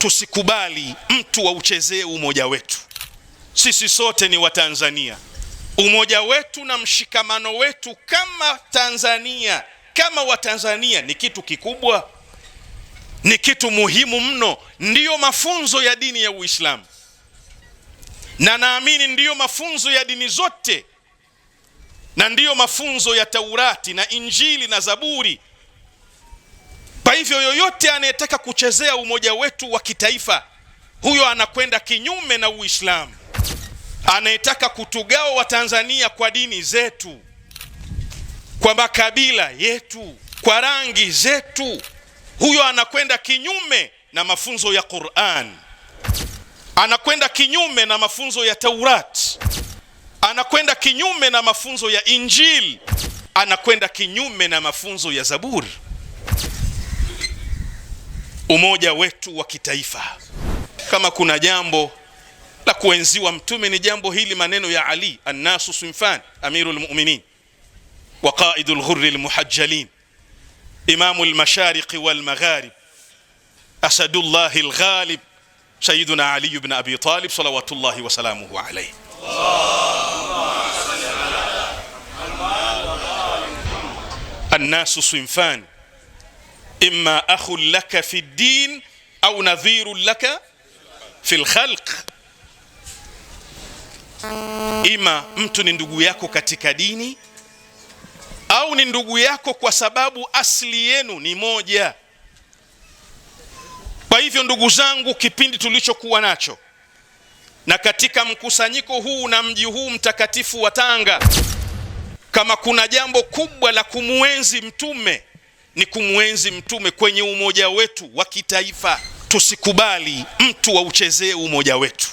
tusikubali mtu auchezee umoja wetu. Sisi sote ni Watanzania. Umoja wetu na mshikamano wetu kama Tanzania, kama Watanzania ni kitu kikubwa, ni kitu muhimu mno. Ndiyo mafunzo ya dini ya Uislamu, na naamini ndiyo mafunzo ya dini zote, na ndiyo mafunzo ya Taurati na Injili na Zaburi. Kwa hivyo yoyote anayetaka kuchezea umoja wetu wa kitaifa, huyo anakwenda kinyume na Uislamu. Anayetaka kutugawa Watanzania kwa dini zetu, kwa makabila yetu, kwa rangi zetu, huyo anakwenda kinyume na mafunzo ya Qur'an, anakwenda kinyume na mafunzo ya Taurat, anakwenda kinyume na mafunzo ya Injili, anakwenda kinyume na mafunzo ya Zaburi. Umoja wetu wa kitaifa, kama kuna jambo la kuenziwa Mtume ni jambo hili. Maneno ya Ali, annasu sinfan, amirul mu'minin wa qaidul ghurri almuhajjalin, imamul mashariqi wal magharib, asadullahi alghalib, sayyiduna Ali ibn Abi Talib salawatullahi wa salamuhu alayhi. Annasu sinfan, imma akhun laka fi ddin au nadhirun laka fi lkhalq. Ima mtu ni ndugu yako katika dini, au ni ndugu yako kwa sababu asili yenu ni moja. Kwa hivyo ndugu zangu, kipindi tulichokuwa nacho na katika mkusanyiko huu na mji huu mtakatifu wa Tanga, kama kuna jambo kubwa la kumuenzi Mtume, ni kumuenzi Mtume kwenye umoja wetu wa kitaifa. Tusikubali mtu auchezee umoja wetu.